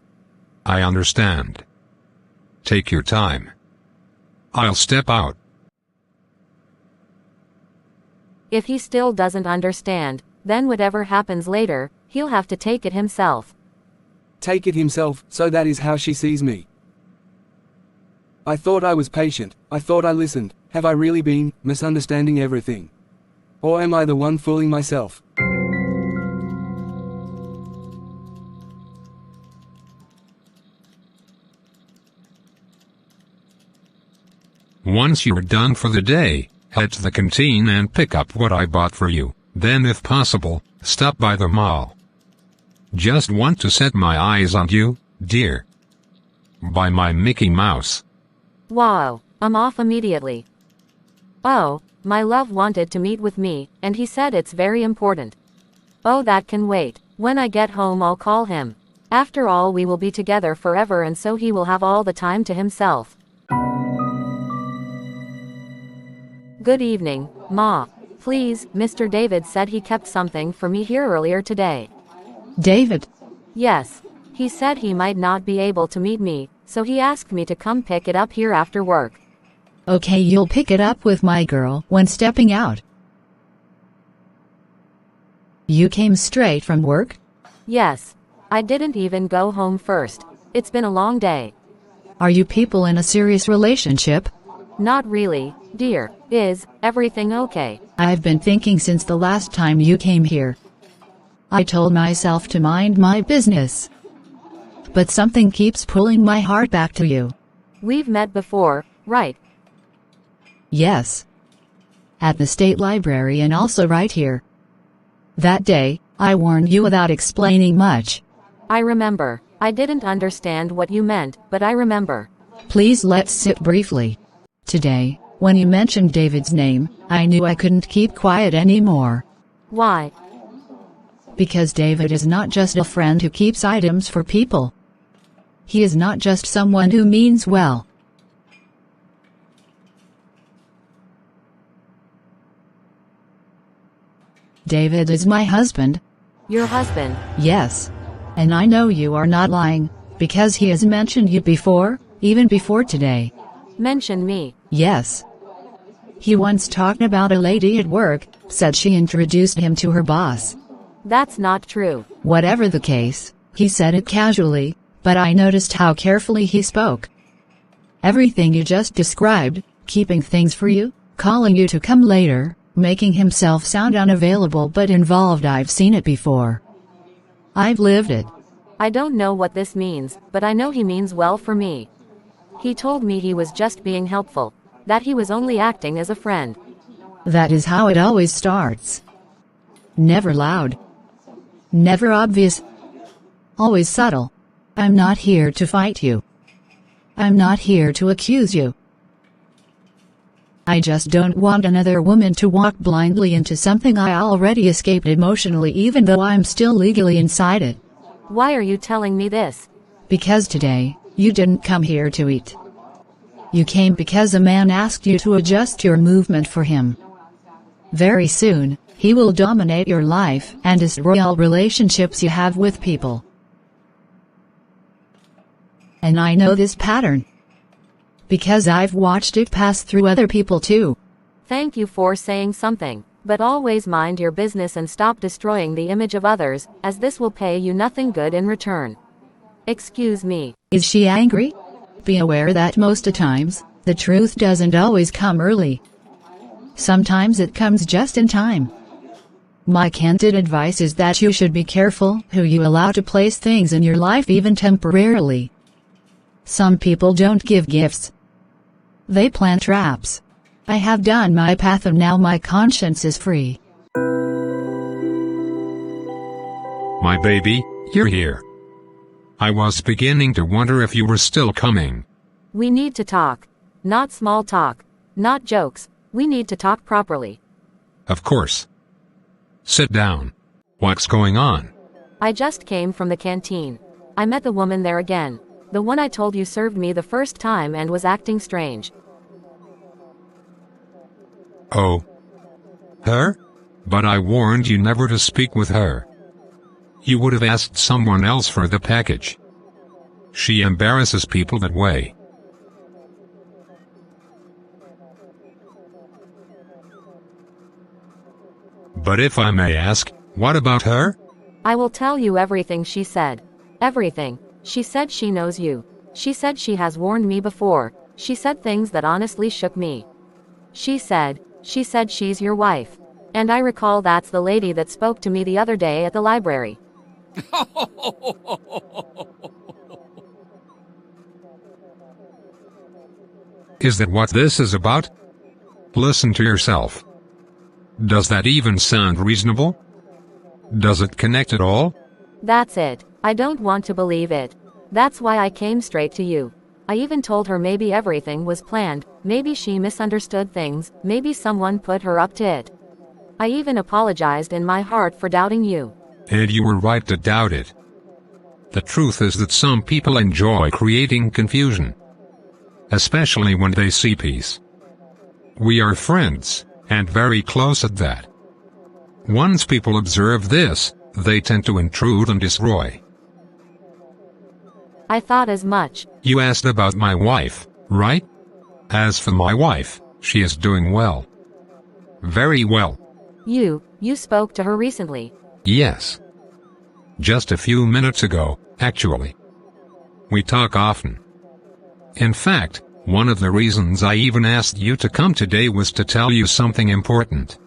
S5: I understand. Take your time. I'll step out.
S4: If he still doesn't understand, then whatever happens later, he'll have to take it himself.
S6: Take it himself, so that is how she sees me. I thought I was patient. I thought I listened. Have I really been misunderstanding everything? Or am I the one fooling myself?
S5: Once you're done for the day, head to the canteen and pick up what I bought for you. Then if possible, stop by the mall. Just want to set my eyes on you, dear. By my Mickey Mouse.
S4: Wow, I'm off immediately. Oh, my love wanted to meet with me, and he said it's very important. Oh, that can wait. When I get home I'll call him. After all, we will be together forever, and so he will have all the time to himself. Good evening, Ma. Please, Mr. David said he kept something for me here earlier today.
S3: David?
S4: Yes. He said he might not be able to meet me, so he asked me to come pick it up here after work.
S3: Okay, you'll pick it up with my girl when stepping out. You came straight from work?
S4: Yes. I didn't even go home first. It's been a long day.
S3: Are you people in a serious relationship?
S4: Not really, dear. Is everything okay?
S3: I've been thinking since the last time you came here. I told myself to mind my business. But something keeps pulling my heart back to you.
S4: We've met before, right?
S3: Yes. At the state library and also right here. That day, I warned you without explaining much.
S4: I remember. I didn't understand what you meant, but I remember.
S3: Please let's sit briefly. Today, when you mentioned David's name, I knew I couldn't keep quiet anymore.
S4: Why?
S3: Because David is not just a friend who keeps items for people. He is not just someone who means well. David is my husband.
S4: Your husband?
S3: Yes. And I know you are not lying, because he has mentioned you before, even before today.
S4: Mention me?
S3: Yes. He once talked about a lady at work, said she introduced him to her boss.
S4: That's not true.
S3: Whatever the case, he said it casually, but I noticed how carefully he spoke. Everything you just described, keeping things for you, calling you to come later, making himself sound unavailable but involved, I've seen it before. I've lived it.
S4: I don't know what this means, but I know he means well for me. He told me he was just being helpful, that he was only acting as a friend.
S3: That is how it always starts. Never loud. Never obvious. Always subtle. I'm not here to fight you. I'm not here to accuse you. I just don't want another woman to walk blindly into something I already escaped emotionally, even though I'm still legally inside it.
S4: Why are you telling me this?
S3: Because today, you didn't come here to eat. You came because a man asked you to adjust your movement for him. Very soon, he will dominate your life and destroy all relationships you have with people. And I know this pattern. Because I've watched it pass through other people too.
S4: Thank you for saying something, but always mind your business and stop destroying the image of others, as this will pay you nothing good in return. Excuse me.
S3: Is she angry? Be aware that most of times, the truth doesn't always come early. Sometimes it comes just in time. My candid advice is that you should be careful who you allow to place things in your life, even temporarily. Some people don't give gifts. They plant traps. I have done my path and now my conscience is free.
S5: My baby, you're here. I was beginning to wonder if you were still coming.
S4: We need to talk. Not small talk. Not jokes. We need to talk properly.
S5: Of course. Sit down. What's going on?
S4: I just came from the canteen. I met the woman there again. The one I told you served me the first time and was acting strange.
S5: Oh. Her? But I warned you never to speak with her. You would have asked someone else for the package. She embarrasses people that way. But if I may ask, what about her?
S4: I will tell you everything she said. Everything. She said she knows you. She said she has warned me before. She said things that honestly shook me. She said she's your wife. And I recall that's the lady that spoke to me the other day at the library.
S5: Is that what this is about? Listen to yourself. Does that even sound reasonable? Does it connect at all?
S4: That's it. I don't want to believe it. That's why I came straight to you. I even told her maybe everything was planned, maybe she misunderstood things, maybe someone put her up to it. I even apologized in my heart for doubting you.
S5: And you were right to doubt it. The truth is that some people enjoy creating confusion. Especially when they see peace. We are friends, and very close at that. Once people observe this, they tend to intrude and destroy.
S4: I thought as much.
S5: You asked about my wife, right? As for my wife, she is doing well. Very well.
S4: You spoke to her recently.
S5: Yes. Just a few minutes ago, actually. We talk often. In fact, one of the reasons I even asked you to come today was to tell you something important.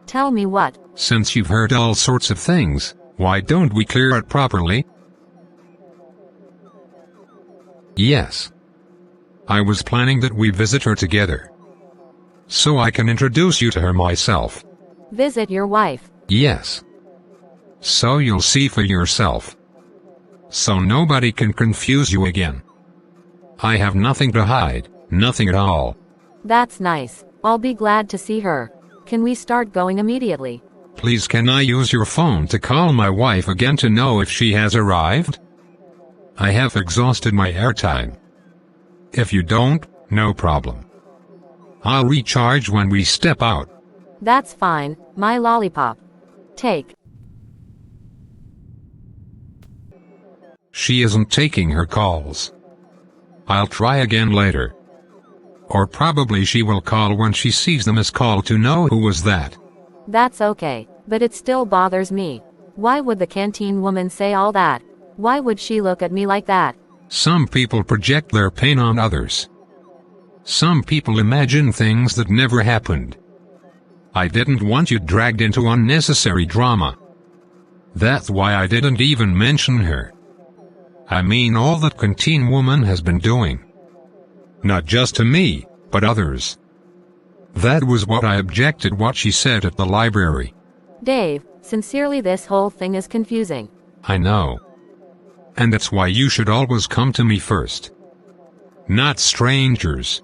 S4: Tell me what?
S5: Since you've heard all sorts of things, why don't we clear it properly? Yes. I was planning that we visit her together. So I can introduce you to her myself.
S4: Visit your wife?
S5: Yes. So you'll see for yourself. So nobody can confuse you again. I have nothing to hide, nothing at all.
S4: That's nice. I'll be glad to see her. Can we start going immediately?
S5: Please, can I use your phone to call my wife again to know if she has arrived? I have exhausted my airtime. If you don't, no problem. I'll recharge when we step out.
S4: That's fine, my lollipop. Take.
S5: She isn't taking her calls. I'll try again later. Or probably she will call when she sees the missed call to know who was that.
S4: That's okay, but it still bothers me. Why would the canteen woman say all that? Why would she look at me like that?
S5: Some people project their pain on others. Some people imagine things that never happened. I didn't want you dragged into unnecessary drama. That's why I didn't even mention her. I mean all that canteen woman has been doing. Not just to me, but others. That was what I objected what she said at the library.
S4: Dave, sincerely this whole thing is confusing.
S5: I know. And that's why you should always come to me first. Not strangers.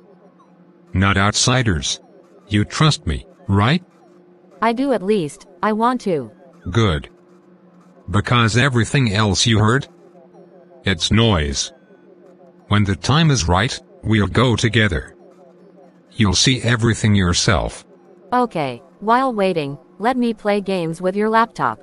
S5: Not outsiders. You trust me, right?
S4: I do at least, I want to.
S5: Good. Because everything else you heard? It's noise. When the time is right, we'll go together. You'll see everything yourself.
S4: Okay, while waiting, let me play games with your laptop.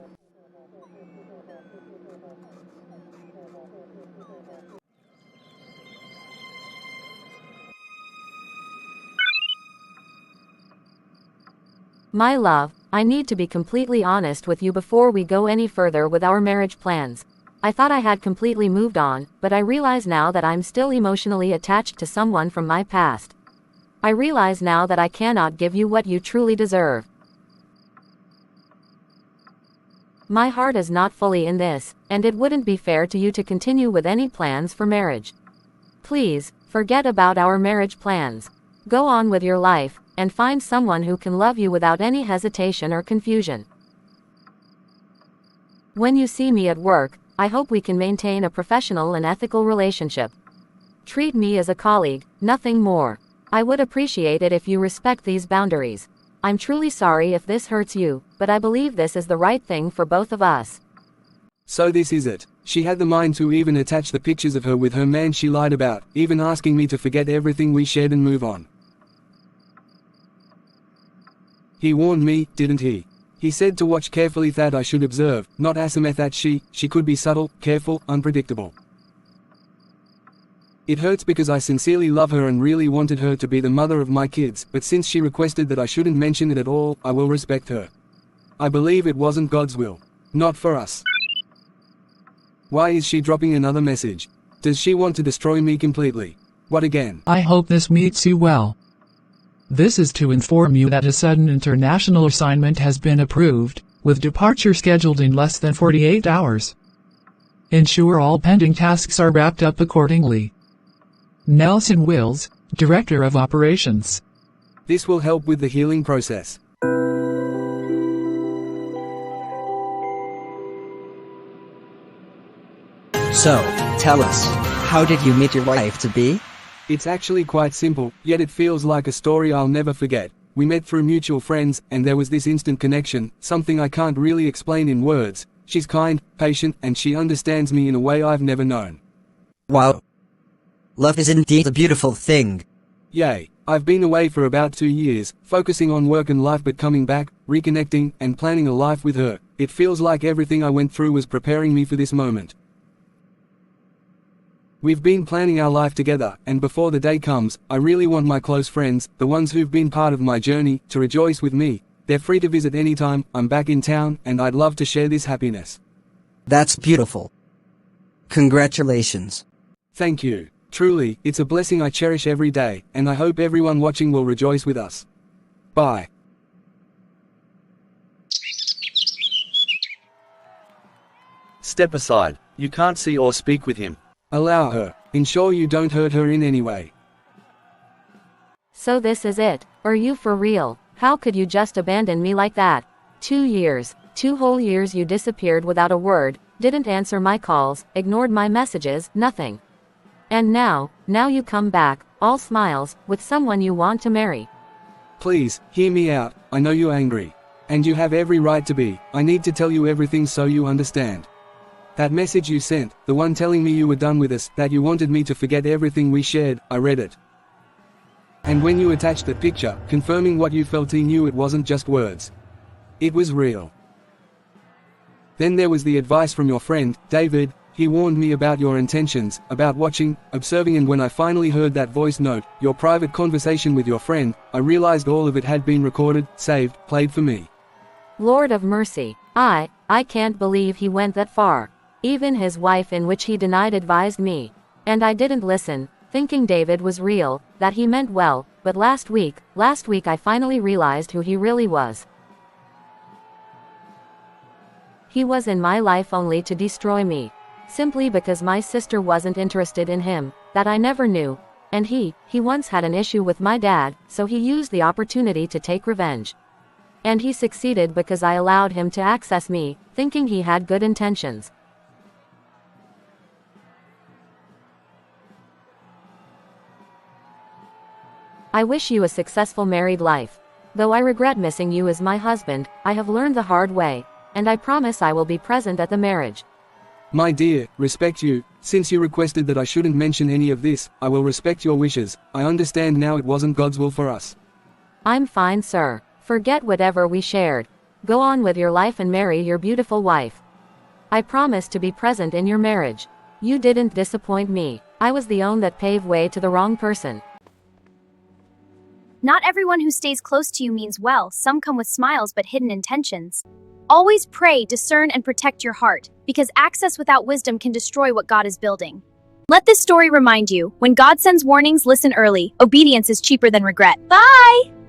S4: My love, I need to be completely honest with you before we go any further with our marriage plans. I thought I had completely moved on, but I realize now that I'm still emotionally attached to someone from my past. I realize now that I cannot give you what you truly deserve. My heart is not fully in this, and it wouldn't be fair to you to continue with any plans for marriage. Please, forget about our marriage plans. Go on with your life, and find someone who can love you without any hesitation or confusion. When you see me at work, I hope we can maintain a professional and ethical relationship. Treat me as a colleague, nothing more. I would appreciate it if you respect these boundaries. I'm truly sorry if this hurts you, but I believe this is the right thing for both of us.
S6: So this is it. She had the mind to even attach the pictures of her with her man she lied about, even asking me to forget everything we shared and move on. He warned me, didn't he? He said to watch carefully, that I should observe, not assume that she could be subtle, careful, unpredictable. It hurts because I sincerely love her and really wanted her to be the mother of my kids, but since she requested that I shouldn't mention it at all, I will respect her. I believe it wasn't God's will. Not for us. Why is she dropping another message? Does she want to destroy me completely? What again?
S2: I hope this meets you well. This is to inform you that a sudden international assignment has been approved, with departure scheduled in less than 48 hours. Ensure all pending tasks are wrapped up accordingly. Nelson Wills, Director of Operations.
S6: This will help with the healing process.
S9: So, tell us, how did you meet your wife-to-be?
S6: It's actually quite simple, yet it feels like a story I'll never forget. We met through mutual friends, and there was this instant connection, something I can't really explain in words. She's kind, patient, and she understands me in a way I've never known.
S9: Wow. Love is indeed a beautiful thing.
S6: Yay. I've been away for about 2 years, focusing on work and life, but coming back, reconnecting, and planning a life with her. It feels like everything I went through was preparing me for this moment. We've been planning our life together, and before the day comes, I really want my close friends, the ones who've been part of my journey, to rejoice with me. They're free to visit anytime. I'm back in town, and I'd love to share this happiness.
S9: That's beautiful. Congratulations.
S6: Thank you. Truly, it's a blessing I cherish every day, and I hope everyone watching will rejoice with us. Bye.
S8: Step aside. You can't see or speak with him.
S6: Allow her. Ensure you don't hurt her in any way.
S4: So this is it. Are you for real? How could you just abandon me like that? 2 years. 2 whole years you disappeared without a word, didn't answer my calls, ignored my messages, nothing. And now you come back, all smiles, with someone you want to marry.
S6: Please, hear me out. I know you're angry. And you have every right to be. I need to tell you everything so you understand. That message you sent, the one telling me you were done with us, that you wanted me to forget everything we shared, I read it. And when you attached the picture, confirming what you felt, he knew it wasn't just words. It was real. Then there was the advice from your friend, David. He warned me about your intentions, about watching, observing, and when I finally heard that voice note, your private conversation with your friend, I realized all of it had been recorded, saved, played for me.
S4: Lord of mercy. I can't believe he went that far. Even his wife, in which he denied, advised me. And I didn't listen, thinking David was real, that he meant well, but last week I finally realized who he really was. He was in my life only to destroy me. Simply because my sister wasn't interested in him, that I never knew. And he once had an issue with my dad, so he used the opportunity to take revenge. And he succeeded because I allowed him to access me, thinking he had good intentions. I wish you a successful married life. Though I regret missing you as my husband, I have learned the hard way, and I promise I will be present at the marriage.
S6: My dear, respect you. Since you requested that I shouldn't mention any of this, I will respect your wishes. I understand now it wasn't God's will for us.
S4: I'm fine, sir. Forget whatever we shared. Go on with your life and marry your beautiful wife. I promise to be present in your marriage. You didn't disappoint me. I was the one that paved way to the wrong person.
S1: Not everyone who stays close to you means well. Some come with smiles but hidden intentions. Always pray, discern, and protect your heart, because access without wisdom can destroy what God is building. Let this story remind you, when God sends warnings, listen early. Obedience is cheaper than regret. Bye!